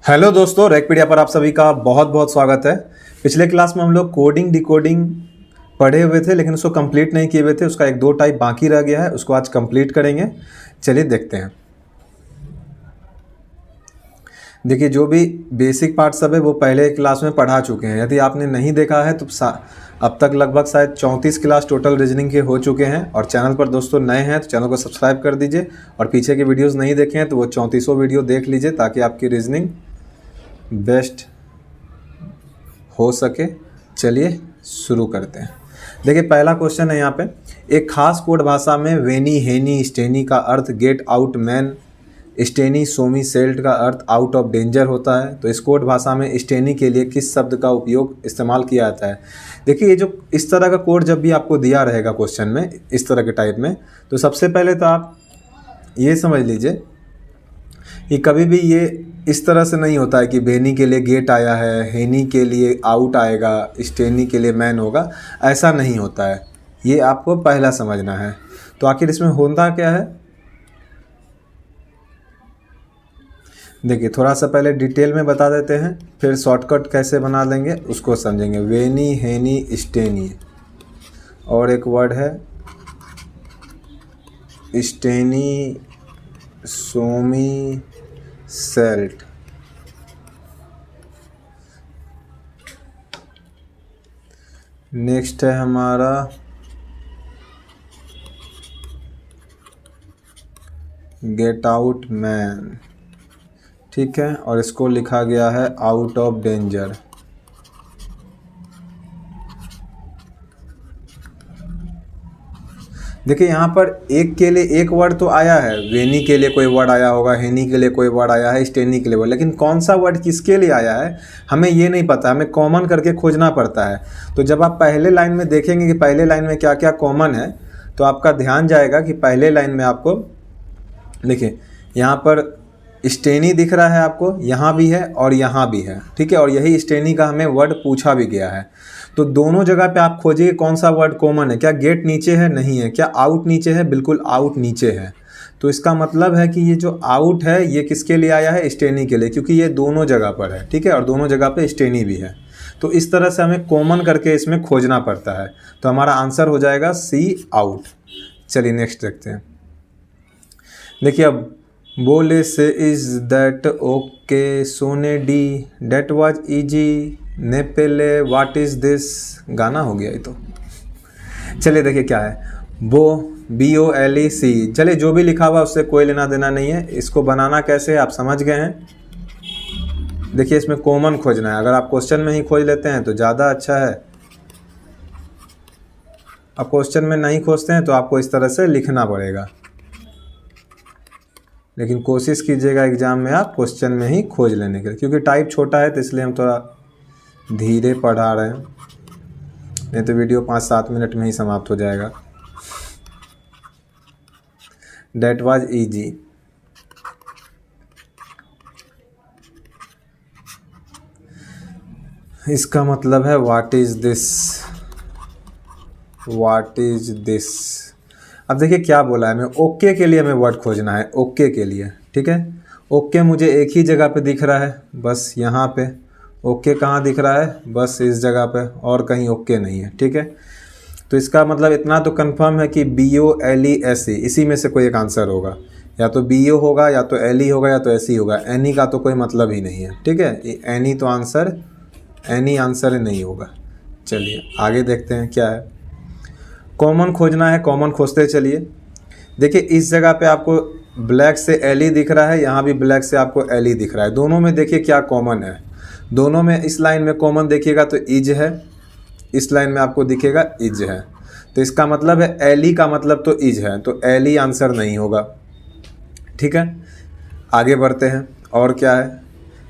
Hello दोस्तों, रैकपीडिया पर आप सभी का बहुत बहुत स्वागत है। पिछले क्लास में हम लोग कोडिंग डिकोडिंग पढ़े हुए थे, लेकिन उसको कंप्लीट नहीं किए हुए थे। उसका एक दो टाइप बाकी रह गया है, उसको आज कंप्लीट करेंगे। चलिए देखते हैं। देखिए, जो भी बेसिक पार्ट सब है वो पहले क्लास में पढ़ा चुके हैं। यदि आपने नहीं देखा है तो अब तक लगभग शायद 34 क्लास टोटल रीजनिंग के हो चुके हैं। और चैनल पर दोस्तों नए हैं तो चैनल को सब्सक्राइब कर दीजिए, और पीछे के वीडियोज़ नहीं देखे हैं तो वो 34 वीडियो देख लीजिए, ताकि आपकी रीजनिंग बेस्ट हो सके। चलिए शुरू करते हैं। देखिए, पहला क्वेश्चन है यहाँ पे, एक खास कोड भाषा में वेनी हेनी स्टेनी का अर्थ गेट आउट मैन, स्टेनी सोमी सेल्ट का अर्थ आउट ऑफ डेंजर होता है। तो इस कोड भाषा में स्टेनी के लिए किस शब्द का उपयोग इस्तेमाल किया जाता है? देखिए, ये जो इस तरह का कोड जब भी आपको दिया रहेगा क्वेश्चन में इस तरह के टाइप में, तो सबसे पहले तो आप ये समझ लीजिए कि कभी भी ये इस तरह से नहीं होता है कि बेनी के लिए गेट आया है, हेनी के लिए आउट आएगा, स्टेनी के लिए मैन होगा। ऐसा नहीं होता है, ये आपको पहला समझना है। तो आखिर इसमें होता क्या है, देखिए थोड़ा सा पहले डिटेल में बता देते हैं, फिर शॉर्टकट कैसे बना देंगे उसको समझेंगे। वेनी हेनी स्टेनी, और एक वर्ड है स्टेनी सोमी सेल्ट। नेक्स्ट है हमारा गेट आउट मैन, ठीक है, और इसको लिखा गया है आउट ऑफ डेंजर। देखिए यहाँ पर एक के लिए एक वर्ड तो आया है, वेनी के लिए कोई वर्ड आया होगा, हेनी के लिए कोई वर्ड आया है, स्टेनी के लिए वर्ड, लेकिन कौन सा वर्ड किसके लिए आया है हमें ये नहीं पता, हमें कॉमन करके खोजना पड़ता है। तो जब आप पहले लाइन में देखेंगे कि पहले लाइन में क्या क्या कॉमन है, तो आपका ध्यान जाएगा कि पहले लाइन में आपको देखिए यहाँ पर स्टेनी दिख रहा है आपको, यहाँ भी है और यहाँ भी है, ठीक है, और यही स्टेनी का हमें वर्ड पूछा भी गया है। तो दोनों जगह पे आप खोजिए कौन सा वर्ड कॉमन है। क्या गेट नीचे है? नहीं है। क्या आउट नीचे है? बिल्कुल आउट नीचे है। तो इसका मतलब है कि ये जो आउट है ये किसके लिए आया है? स्टेनी के लिए, क्योंकि ये दोनों जगह पर है, ठीक है, और दोनों जगह पे स्टेनी भी है। तो इस तरह से हमें कॉमन करके इसमें खोजना पड़ता है। तो हमारा आंसर हो जाएगा सी आउट। चलिए नेक्स्ट देखते हैं। देखिए, अब बोले से इज दैट ओके, सोने डी डेट वाज इजी, ने पहले व्हाट इज दिस, गाना हो गया ये तो। चलिए देखिए क्या है, BOLEC। चलिए जो भी लिखा हुआ उससे कोई लेना देना नहीं है। इसको बनाना कैसे है आप समझ गए हैं। देखिए इसमें कॉमन खोजना है। अगर आप क्वेश्चन में ही खोज लेते हैं तो ज़्यादा अच्छा है। अब क्वेश्चन में नहीं खोजते हैं तो आपको इस तरह से लिखना पड़ेगा, लेकिन कोशिश कीजिएगा एग्जाम में आप क्वेश्चन में ही खोज लेने के लिए, क्योंकि टाइप छोटा है तो इसलिए हम थोड़ा धीरे पढ़ा रहे हैं, नहीं तो वीडियो 5-7 मिनट में ही समाप्त हो जाएगा। डेट वाज इजी, इसका मतलब है what is this, what is this. अब देखिए क्या बोला है, हमें ओके के लिए हमें वर्ड खोजना है, ओके के लिए, ठीक है। ओके मुझे एक ही जगह पे दिख रहा है, बस यहाँ पे। ओके कहाँ दिख रहा है? बस इस जगह पे, और कहीं ओके नहीं है, ठीक है। तो इसका मतलब इतना तो कंफर्म है कि BOLEC इसी में से कोई एक आंसर होगा। या तो BO होगा, या तो LE होगा, या तो SE होगा। एनी का तो कोई मतलब ही नहीं है, ठीक है। एनी तो आंसर, एनी आंसर नहीं होगा। चलिए आगे देखते हैं क्या है। कॉमन खोजना है, कॉमन खोजते चलिए। देखिए इस जगह पे आपको ब्लैक से LE दिख रहा है, यहाँ भी ब्लैक से आपको LE दिख रहा है। दोनों में देखिए क्या कॉमन है। दोनों में इस लाइन में कॉमन देखिएगा तो इज है, इस लाइन में आपको दिखेगा इज है। तो इसका मतलब है LE का मतलब तो इज है, तो LE आंसर नहीं होगा, ठीक है। आगे बढ़ते हैं। और क्या है,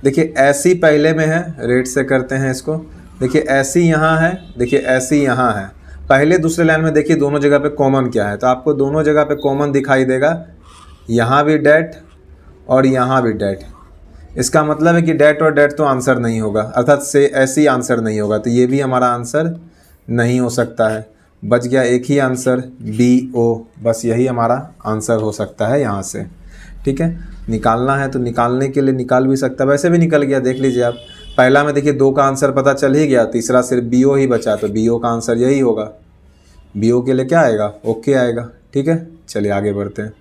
देखिए ऐसी पहले में है, रेड से करते हैं इसको। देखिए ऐसी यहाँ है, देखिए ऐसी यहाँ है। पहले दूसरे लाइन में देखिए दोनों जगह पे कॉमन क्या है, तो आपको दोनों जगह पे कॉमन दिखाई देगा, यहाँ भी डेट और यहाँ भी डेट। इसका मतलब है कि डेट और डेट तो आंसर नहीं होगा, अर्थात से ऐसी आंसर नहीं होगा। तो ये भी हमारा आंसर नहीं हो सकता है। बच गया एक ही आंसर, BO, बस यही हमारा आंसर हो सकता है यहाँ से, ठीक है, निकालना है तो निकालने के लिए निकाल भी सकता है, वैसे भी निकल गया, देख लीजिए आप। पहला में देखिए 2 का आंसर पता चल ही गया, तीसरा सिर्फ BO ही बचा, तो BO का आंसर यही होगा। BO के लिए क्या आएगा, ओके आएगा। ठीक है, चलिए आगे बढ़ते हैं।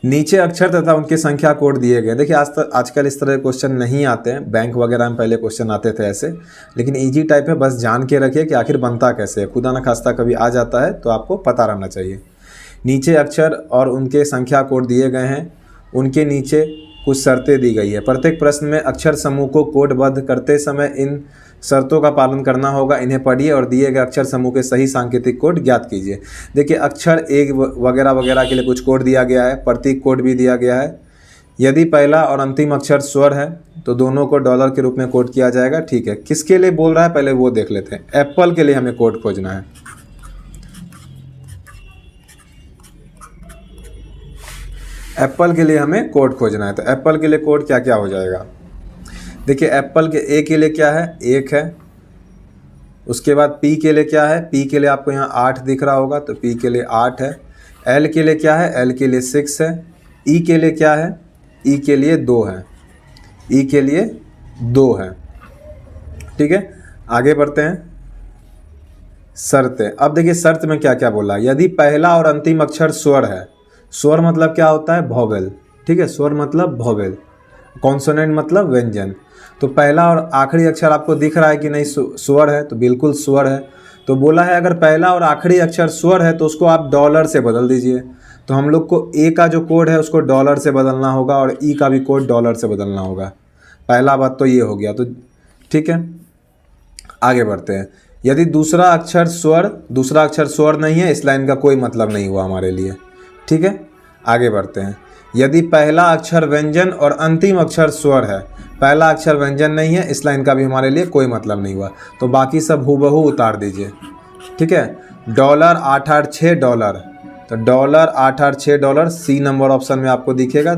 नीचे अक्षर तथा उनकी संख्या कोड दिए गए। देखिए आजकल इस तरह के क्वेश्चन नहीं आते हैं, बैंक वगैरह में पहले क्वेश्चन आते थे ऐसे, लेकिन इजी टाइप है, बस जान के रखिए कि आखिर बनता कैसे है। खुदा न खास्ता कभी आ जाता है तो आपको पता रहना चाहिए। नीचे अक्षर और उनके संख्या कोड दिए गए हैं, उनके नीचे कुछ शर्तें दी गई है। प्रत्येक प्रश्न में अक्षर समूह को कोडबद्ध करते समय इन शर्तों का पालन करना होगा। इन्हें पढ़िए और दिए गए अक्षर समूह के सही सांकेतिक कोड ज्ञात कीजिए। देखिए अक्षर एक वगैरह वगैरह के लिए कुछ कोड दिया गया है, प्रतीक कोड भी दिया गया है। यदि पहला और अंतिम अक्षर स्वर है तो दोनों को डॉलर के रूप में कोड किया जाएगा। ठीक है, किसके लिए बोल रहा है पहले वो देख लेते हैं। एप्पल के लिए हमें कोड खोजना है। एप्पल के लिए हमें कोड खोजना है, तो एप्पल के लिए कोड क्या क्या हो जाएगा। देखिए एप्पल के ए के लिए क्या है, 1 है। उसके बाद पी के लिए क्या है, पी के लिए आपको यहाँ 8 दिख रहा होगा, तो पी के लिए 8 है। एल के लिए क्या है, एल के लिए 6 है। ई के लिए क्या है, ई के लिए 2 है, ई के लिए 2 है। ठीक है, आगे बढ़ते हैं। शर्तें। अब देखिए शर्त में क्या क्या बोला। यदि पहला और अंतिम अक्षर स्वर है, स्वर मतलब क्या होता है, वोवेल। ठीक है, स्वर मतलब वोवेल, कॉन्सोनेंट मतलब व्यंजन। तो पहला और आखिरी अक्षर आपको दिख रहा है कि नहीं, स्वर है, तो बिल्कुल स्वर है। तो बोला है अगर पहला और आखिरी अक्षर स्वर है तो उसको आप डॉलर से बदल दीजिए। तो हम लोग को ए का जो कोड है उसको डॉलर से बदलना होगा और ई का भी कोड डॉलर से बदलना होगा। पहला बात तो ये हो गया। तो ठीक है, आगे बढ़ते हैं। यदि दूसरा अक्षर स्वर नहीं है, इस लाइन का कोई मतलब नहीं हुआ हमारे लिए। ठीक है, आगे बढ़ते हैं। यदि पहला अक्षर व्यंजन और अंतिम अक्षर स्वर है, पहला अक्षर व्यंजन नहीं है, इस लाइन का भी हमारे लिए कोई मतलब नहीं हुआ, तो बाकी सब हूबहू उतार दीजिए। ठीक है, डॉलर 886 डॉलर, तो dollar 886 dollar C number option में आपको दिखेगा।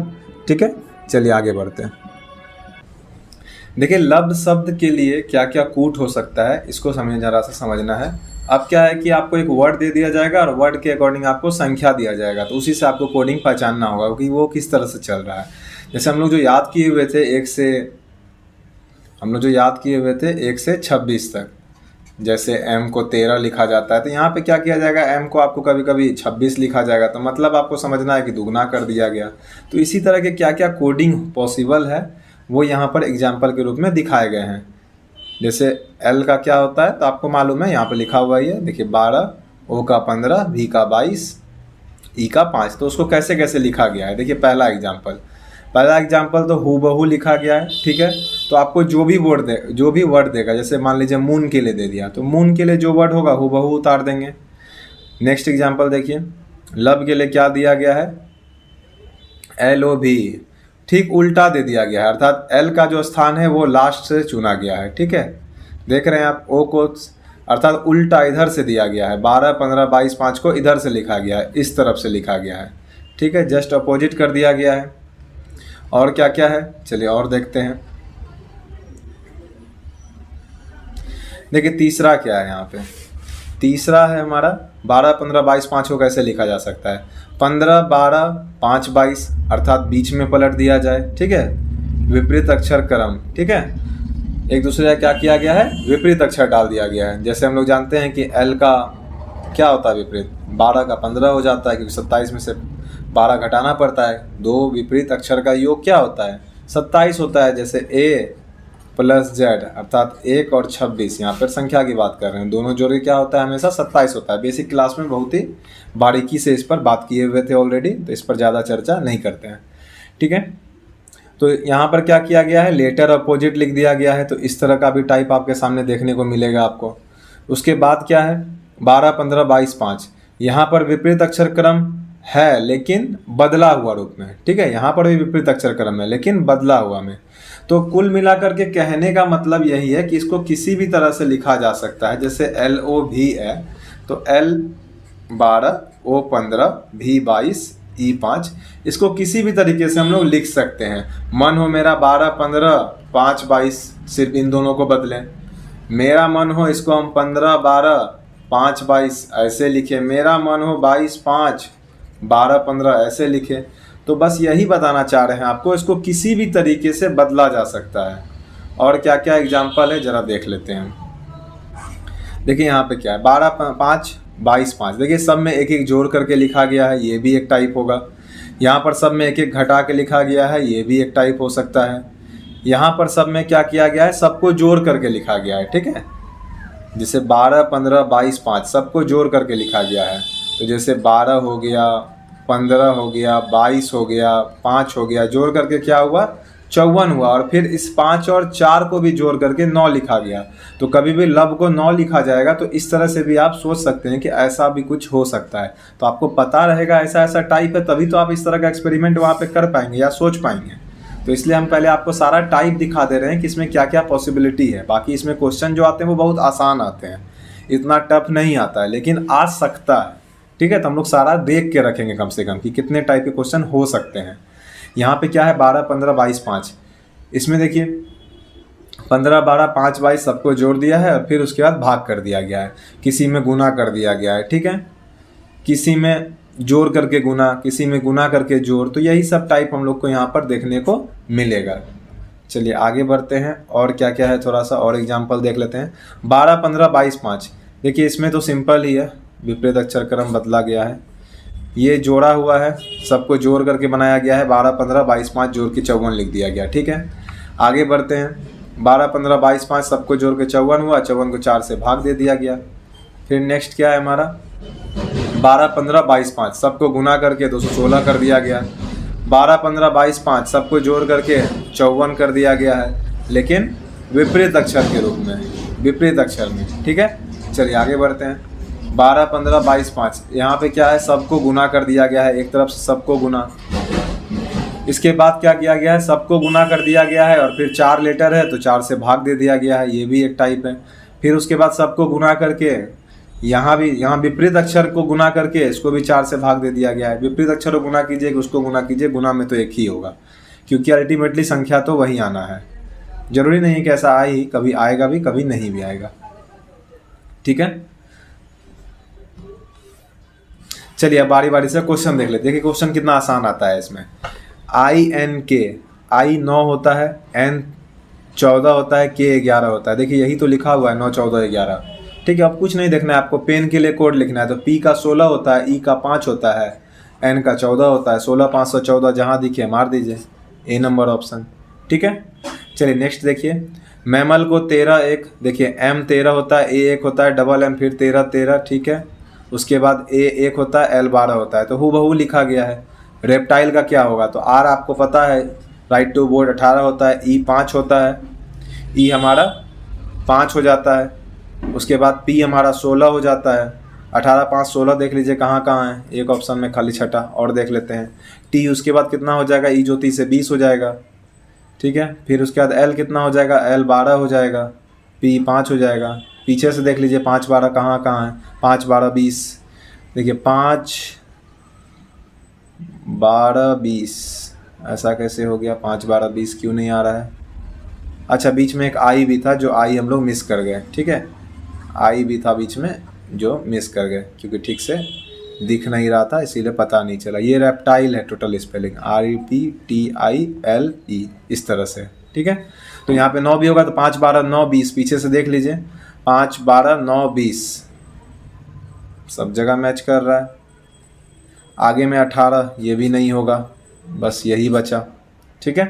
ठीक है, चलिए आगे बढ़ते हैं। देखिए लब्ध शब्द के लिए क्या क्या कूट हो सकता है, इसको हमें जरा सा समझना है। अब क्या है कि आपको एक वर्ड दे दिया जाएगा और वर्ड के अकॉर्डिंग आपको संख्या दिया जाएगा, तो उसी से आपको कोडिंग पहचानना होगा कि वो किस तरह से चल रहा है। जैसे हम लोग जो याद किए हुए थे 1 से 26 तक, जैसे m को 13 लिखा जाता है, तो यहाँ पे क्या किया जाएगा, m को आपको कभी कभी 26 लिखा जाएगा, तो मतलब आपको समझना है कि दुगना कर दिया गया। तो इसी तरह के क्या क्या कोडिंग पॉसिबल है वो यहाँ पर एग्जाम्पल के रूप में दिखाए गए हैं। जैसे L का क्या होता है तो आपको मालूम है, यहाँ पे लिखा हुआ ही है, देखिए 12, O का 15, V का 22, E का 5। तो उसको कैसे कैसे लिखा गया है, देखिए पहला एग्जाम्पल तो हूबहू लिखा गया है। ठीक है, तो आपको जो भी वर्ड देगा, जैसे मान लीजिए मून के लिए दे दिया, तो मून के लिए जो वर्ड होगा हूबहू उतार देंगे। नेक्स्ट एग्जाम्पल देखिए, लब के लिए क्या दिया गया है, LOV, ठीक उल्टा दे दिया गया है, अर्थात L का जो स्थान है वो लास्ट से चुना गया है। ठीक है, देख रहे हैं आप, O को अर्थात उल्टा इधर से दिया गया है, 12, 15, 22, 5 को इधर से लिखा गया है, इस तरफ से लिखा गया है। ठीक है, जस्ट अपोजिट कर दिया गया है। और क्या क्या है, चलिए और देखते हैं। देखिए तीसरा क्या है, यहाँ पे तीसरा है हमारा 12, 15, 22, 5 को कैसे लिखा जा सकता है, 15, 12, 5, 22, अर्थात बीच में पलट दिया जाए। ठीक है, विपरीत अक्षर क्रम। ठीक है, एक दूसरे का क्या किया गया है, विपरीत अक्षर डाल दिया गया है। जैसे हम लोग जानते हैं कि L का क्या होता है विपरीत, 12 का 15 हो जाता है, क्योंकि 27 में से 12 घटाना पड़ता है। दो विपरीत अक्षर का योग क्या होता है, 27 होता है। जैसे A + Z, अर्थात 1 और 26, यहाँ पर संख्या की बात कर रहे हैं, दोनों जोड़े क्या होता है, हमेशा 27 होता है। बेसिक क्लास में बहुत ही बारीकी से इस पर बात किए हुए थे ऑलरेडी, तो इस पर ज़्यादा चर्चा नहीं करते हैं। ठीक है, तो यहाँ पर क्या किया गया है, लेटर अपोजिट लिख दिया गया है, तो इस तरह का भी टाइप आपके सामने देखने को मिलेगा आपको। उसके बाद क्या है, 12, 15, 22, 5, यहाँ पर विपरीत अक्षर क्रम है लेकिन बदला हुआ रूप में। ठीक है, यहाँ पर भी विपरीत अक्षर क्रम है लेकिन बदला हुआ में। तो कुल मिलाकर के कहने का मतलब यही है कि इसको किसी भी तरह से लिखा जा सकता है। जैसे LOV है तो L 12, O 15, V 22, E 5, इसको किसी भी तरीके से हम लोग लिख सकते हैं। मन हो मेरा 12, 15, 5, 22, सिर्फ इन दोनों को बदलें। मेरा मन हो इसको हम 15, 12, 5, 22 ऐसे लिखें। मेरा मन हो 22, 5, 12 15 ऐसे लिखे। तो बस यही बताना चाह रहे हैं आपको, इसको किसी भी तरीके से बदला जा सकता है। और क्या क्या एग्जाम्पल है ज़रा देख लेते हैं। देखिए यहाँ पे क्या है, 12 5 22 5। देखिए सब में एक एक जोड़ करके लिखा गया है, ये भी एक टाइप होगा। यहाँ पर सब में एक एक घटा के लिखा गया है, ये भी एक टाइप हो सकता है। यहाँ पर सब में क्या किया गया है, सबको जोड़ करके लिखा गया है, ठीक है। जैसे 12 15 22 5 सबको जोड़ करके लिखा गया है। तो जैसे 12 हो गया, 15 हो गया, 22 हो गया, 5 हो गया, जोड़ करके क्या हुआ 54 हुआ। और फिर इस 5 और 4 को भी जोड़ करके 9 लिखा गया। तो कभी भी लब को 9 लिखा जाएगा, तो इस तरह से भी आप सोच सकते हैं कि ऐसा भी कुछ हो सकता है। तो आपको पता रहेगा ऐसा ऐसा टाइप है, तभी तो आप इस तरह का एक्सपेरिमेंट वहाँ पे कर पाएंगे या सोच पाएंगे। तो इसलिए हम पहले आपको सारा टाइप दिखा दे रहे हैं कि इसमें क्या क्या पॉसिबिलिटी है। बाकी इसमें क्वेश्चन जो आते हैं वो बहुत आसान आते हैं, इतना टफ नहीं आता है, लेकिन आ सकता है, ठीक है। तो हम लोग सारा देख के रखेंगे कम से कम कि कितने टाइप के क्वेश्चन हो सकते हैं। यहाँ पे क्या है 12 15 22 5। इसमें देखिए 15 12 5 22 सबको जोड़ दिया है और फिर उसके बाद भाग कर दिया गया है, किसी में गुना कर दिया गया है, ठीक है। किसी में जोड़ करके गुना, किसी में गुना करके जोड़। तो यही सब टाइप हम लोग को यहाँ पर देखने को मिलेगा। चलिए आगे बढ़ते हैं, और क्या क्या है थोड़ा सा और एग्जाम्पल देख लेते हैं। 12 15 22 5। देखिए इसमें तो सिंपल ही है, विपरीत अक्षर क्रम बदला गया है, ये जोड़ा हुआ है, सबको जोड़ करके बनाया गया है। 12 15 22 5 जोड़ के 54 लिख दिया गया, ठीक है। आगे बढ़ते हैं। 12 15 22 5 सबको जोड़ के 54 हुआ, 54 को 4 से भाग दे दिया गया। फिर नेक्स्ट क्या है हमारा 12 15 22 5 सबको गुना करके 216 कर दिया गया। 12 15 22 5 सबको जोड़ करके 54 कर दिया गया है, लेकिन विपरीत अक्षर के रूप में, विपरीत अक्षर में, ठीक है। चलिए आगे बढ़ते हैं। 12 15 22 5 यहाँ पे क्या है, सबको गुना कर दिया गया है, एक तरफ से सबको गुना। इसके बाद क्या किया गया है, सबको गुना कर दिया गया है और फिर 4 लेटर है तो 4 से भाग दे दिया गया है, ये भी एक टाइप है। फिर उसके बाद सबको गुना करके यहाँ विपरीत अक्षर को गुना करके इसको भी 4 से भाग दे दिया गया है। विपरीत अक्षर को गुना कीजिए, उसको गुना कीजिए, गुना में तो एक ही होगा, क्योंकि अल्टीमेटली संख्या तो वही आना है। जरूरी नहीं कि ऐसा आए ही, कभी आएगा भी कभी नहीं भी आएगा, ठीक है। चलिए अब बारी बारी से क्वेश्चन देख लेते हैं। देखिए क्वेश्चन कितना आसान आता है इसमें। INK, I 9 होता है, N 14 होता है, K 11 होता है। देखिए यही तो लिखा हुआ है 9 14 11, ठीक है। अब कुछ नहीं देखना है आपको, पेन के लिए कोड लिखना है। तो P का 16 होता है, E का 5 होता है, N का 14 होता है। 16 514 जहाँ दिखे मार दीजिए, A नंबर ऑप्शन, ठीक है। चलिए नेक्स्ट देखिए। मैमल को 13 1, देखिए M 13 होता है, A 1 होता है, डबल M फिर 13 13, ठीक है। उसके बाद A 1 होता है, L 12 होता है, तो हूबहू लिखा गया है। रेप्टाइल का क्या होगा, तो R आपको पता है, राइट टू बोर्ड 18 होता है, E 5 होता है, E हमारा 5 हो जाता है। उसके बाद P हमारा 16 हो जाता है। 18 5 16 देख लीजिए कहाँ कहाँ है, एक ऑप्शन में खाली छठा। और देख लेते हैं T, उसके बाद कितना हो जाएगा, E ज्योति से 20 हो जाएगा, ठीक है। फिर उसके बाद L कितना हो जाएगा, L 12 हो जाएगा, P 5 हो जाएगा। पीछे से देख लीजिए 5 12 कहाँ कहाँ है, 5 12 20। देखिए 5 12 20 ऐसा कैसे हो गया, 5 12 20 क्यों नहीं आ रहा है। अच्छा बीच में एक आई भी था, जो आई हम लोग मिस कर गए, ठीक है। आई भी था बीच में जो मिस कर गए, क्योंकि ठीक से दिख नहीं रहा था इसीलिए पता नहीं चला। ये रेप्टाइल है टोटल स्पेलिंग, REPTILE इस तरह से, ठीक है। तो यहाँ पे 9 भी होगा तो 5 12 9 20, पीछे से देख लीजिए 5 12 9 20 सब जगह मैच कर रहा है। आगे में 18, ये भी नहीं होगा, बस यही बचा, ठीक है।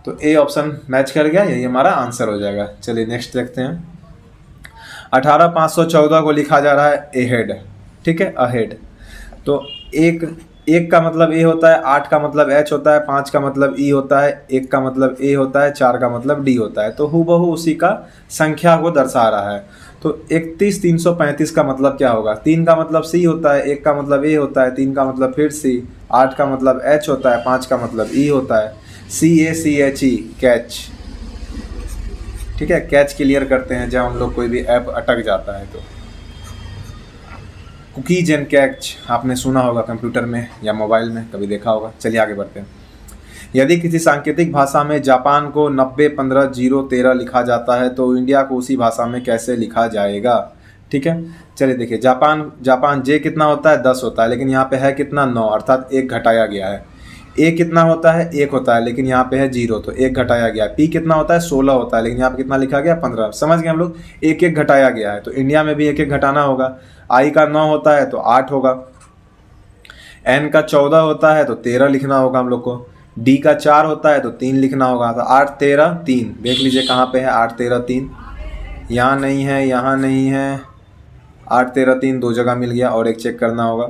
तो ए ऑप्शन मैच कर गया, यही हमारा आंसर हो जाएगा। चलिए नेक्स्ट देखते हैं। 18 514 को लिखा जा रहा है अहेड, ठीक है, अहेड। तो एक का मतलब ए होता है, 8 का मतलब एच होता है, 5 का मतलब ई होता है, 1 का मतलब ए होता है, 4 का मतलब डी होता है। तो हूबहू उसी का संख्या को दर्शा रहा है। तो 31 335 का मतलब क्या होगा, 3 का मतलब सी होता है, 1 का मतलब ए होता है, 3 का मतलब फिर सी, 8 का मतलब एच होता है, 5 का मतलब ई होता है, CACHE कैच, ठीक है। कैच क्लियर करते हैं जब हम लोग कोई भी ऐप अटक जाता है तो। कुकीज एंड कैच आपने सुना होगा कंप्यूटर में या मोबाइल में, कभी देखा होगा। चलिए आगे बढ़ते हैं। यदि किसी सांकेतिक भाषा में जापान को 90 15 0 13 लिखा जाता है तो इंडिया को उसी भाषा में कैसे लिखा जाएगा। ठीक है। चलिए देखिए, जापान जे कितना होता है 10 होता है, लेकिन यहाँ पे है कितना 9, अर्थात 1 घटाया गया है। ए कितना होता है 1 होता है, लेकिन यहाँ पे है 0 तो 1 घटाया गया। पी कितना होता है 16 होता है, लेकिन यहाँ पे कितना लिखा गया 15। समझ गए हम लोग, 1 घटाया गया है, तो इंडिया में भी 1 घटाना होगा। आई का 9 होता है तो 8 होगा। एन का 14 होता है तो 13 लिखना होगा हम लोग को। डी का 4 होता है तो 3 लिखना होगा। तो 8 13 3, देख लीजिए कहाँ पे है 8 13 3, यहाँ नहीं है, यहाँ नहीं है। 8 13 3 दो जगह मिल गया, और एक चेक करना होगा।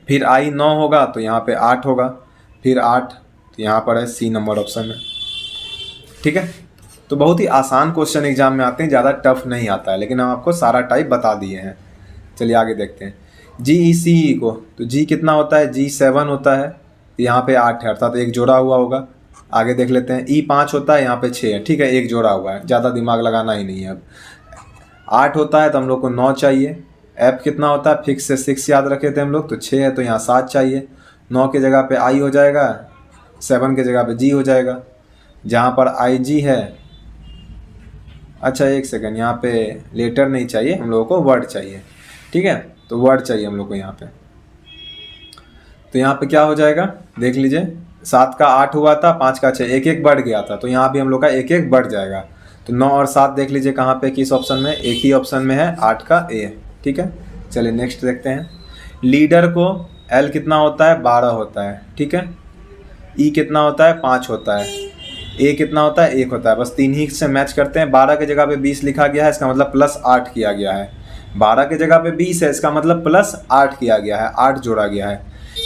फिर आई 9 होगा तो यहाँ पे 8 होगा, फिर 8 तो यहाँ पर है सी नंबर ऑप्शन में। ठीक है, तो बहुत ही आसान क्वेश्चन एग्जाम में आते हैं, ज़्यादा टफ नहीं आता है, लेकिन हम आपको सारा टाइप बता दिए हैं। चलिए आगे देखते हैं। GECE को, तो जी कितना होता है G7 होता है, यहाँ पे 8 है, अर्थात 1 जोड़ा हुआ होगा। आगे देख लेते हैं। E 5 होता है, यहाँ पे 6 है, ठीक है, 1 जोड़ा हुआ है, ज़्यादा दिमाग लगाना ही नहीं है। अब 8 होता है तो हम लोग को 9 चाहिए। F कितना होता है, फिक्स से 6 याद रखे थे हम लोग, तो 6 है तो यहाँ 7 चाहिए। 9 के जगह पे I हो जाएगा, 7 के जगह पे G हो जाएगा। जहाँ पर IG है, अच्छा एक सेकंड, यहाँ पे लेटर नहीं चाहिए हम लोगों को, वर्ड चाहिए। ठीक है, तो वर्ड चाहिए हम लोग को यहाँ पे। तो यहाँ पे क्या हो जाएगा, देख लीजिए, 7 का 8 हुआ था, 5 का 6, 1 1 बढ़ गया था, तो यहाँ भी हम लोग का 1 1 बढ़ जाएगा। तो 9 और 7 देख लीजिए कहाँ पे, किस ऑप्शन में, एक ही ऑप्शन में है, 8 का A। ठीक है, चलिए नेक्स्ट देखते हैं। लीडर को L कितना होता है 12 होता है, ठीक है। E कितना होता है 5 होता है। A कितना होता है 1 होता है, बस 3 ही से मैच करते हैं। 12 के जगह पे 20 लिखा गया है, इसका मतलब +8 किया गया है। 12 के जगह पे 20 है, इसका मतलब +8 किया गया है, 8 जोड़ा गया है।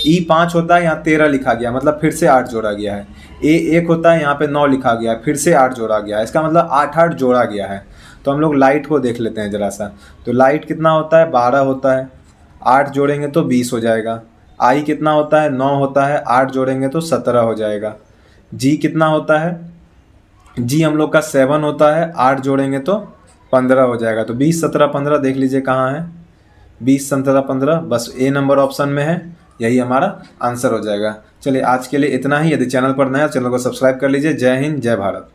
E 5 होता है, यहाँ 13 लिखा गया, मतलब फिर से 8 जोड़ा गया है। A 1 होता है, यहाँ पे 9 लिखा गया है, फिर से 8 जोड़ा गया है, इसका मतलब 8 8 जोड़ा गया है। तो हम लोग लाइट को देख लेते हैं ज़रा सा। तो लाइट कितना होता है 12 होता है, 8 जोड़ेंगे तो 20 हो जाएगा। आई कितना होता है 9 होता है, 8 जोड़ेंगे तो 17 हो जाएगा। जी कितना होता है, जी हम लोग का 7 होता है, 8 जोड़ेंगे तो 15 हो जाएगा। तो 20 17 15 देख लीजिए कहाँ है, 20 17 15, बस ए नंबर ऑप्शन में है, यही हमारा आंसर हो जाएगा। चलिए आज के लिए इतना ही। यदि चैनल पर नया, चैनल को सब्सक्राइब कर लीजिए। जय हिंद, जय भारत।